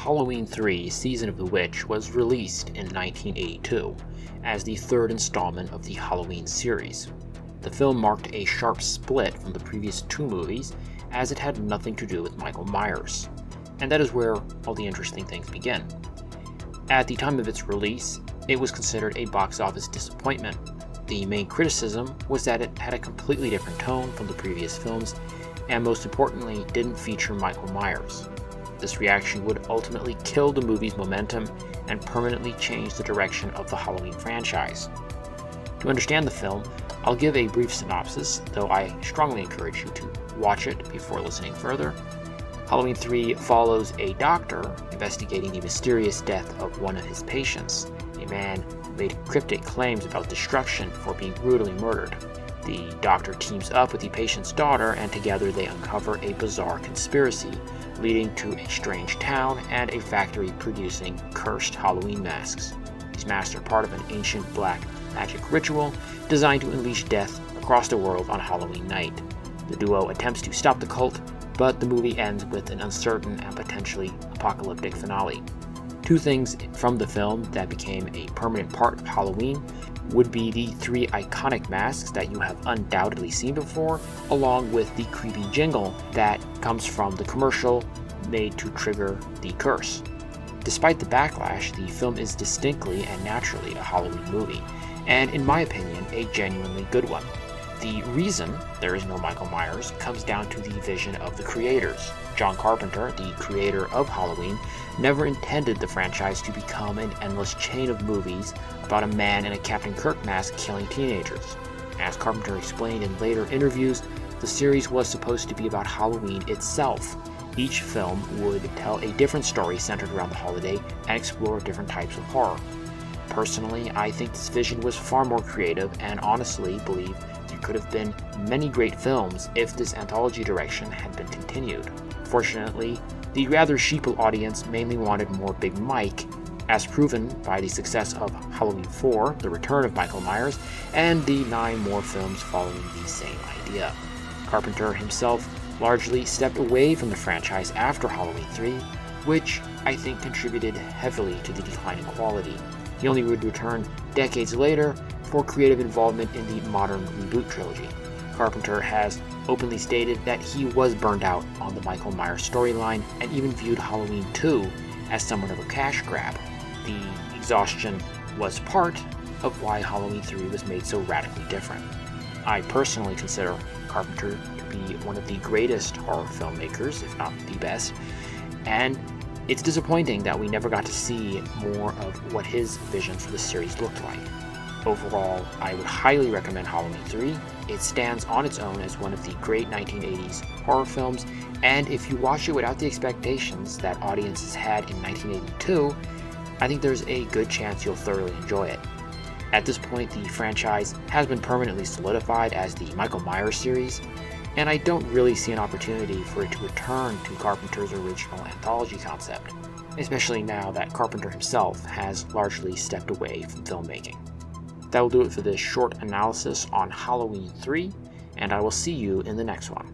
Halloween 3: Season of the Witch was released in 1982 as the third installment of the Halloween series. The film marked a sharp split from the previous two movies as it had nothing to do with Michael Myers, and that is where all the interesting things begin. At the time of its release, it was considered a box office disappointment. The main criticism was that it had a completely different tone from the previous films, and most importantly, didn't feature Michael Myers. This reaction would ultimately kill the movie's momentum and permanently change the direction of the Halloween franchise. To understand the film, I'll give a brief synopsis, though I strongly encourage you to watch it before listening further. Halloween 3 follows a doctor investigating the mysterious death of one of his patients, a man who made cryptic claims about destruction before being brutally murdered. The doctor teams up with the patient's daughter, and together they uncover a bizarre conspiracy, leading to a strange town and a factory producing cursed Halloween masks. These masks are part of an ancient black magic ritual designed to unleash death across the world on Halloween night. The duo attempts to stop the cult, but the movie ends with an uncertain and potentially apocalyptic finale. Two things from the film that became a permanent part of Halloween would be the three iconic masks that you have undoubtedly seen before, along with the creepy jingle that comes from the commercial made to trigger the curse. Despite the backlash, the film is distinctly and naturally a Halloween movie, and in my opinion, a genuinely good one. The reason there is no Michael Myers comes down to the vision of the creators. John Carpenter, the creator of Halloween, never intended the franchise to become an endless chain of movies about a man in a Captain Kirk mask killing teenagers. As Carpenter explained in later interviews, the series was supposed to be about Halloween itself. Each film would tell a different story centered around the holiday and explore different types of horror. Personally, I think this vision was far more creative and honestly believe there could have been many great films if this anthology direction had been continued. Fortunately, the rather sheeple audience mainly wanted more Big Mike, as proven by the success of Halloween 4, The Return of Michael Myers, and the 9 more films following the same idea. Carpenter himself largely stepped away from the franchise after Halloween 3, which I think contributed heavily to the decline in quality. He only would return decades later for creative involvement in the modern reboot trilogy. Carpenter has openly stated that he was burned out on the Michael Myers storyline and even viewed Halloween 2 as somewhat of a cash grab. The exhaustion was part of why Halloween 3 was made so radically different. I personally consider Carpenter to be one of the greatest horror filmmakers, if not the best, and it's disappointing that we never got to see more of what his vision for the series looked like. Overall, I would highly recommend Halloween 3. It stands on its own as one of the great 1980s horror films, and if you watch it without the expectations that audiences had in 1982, I think there's a good chance you'll thoroughly enjoy it. At this point, the franchise has been permanently solidified as the Michael Myers series, and I don't really see an opportunity for it to return to Carpenter's original anthology concept, especially now that Carpenter himself has largely stepped away from filmmaking. That will do it for this short analysis on Halloween 3, and I will see you in the next one.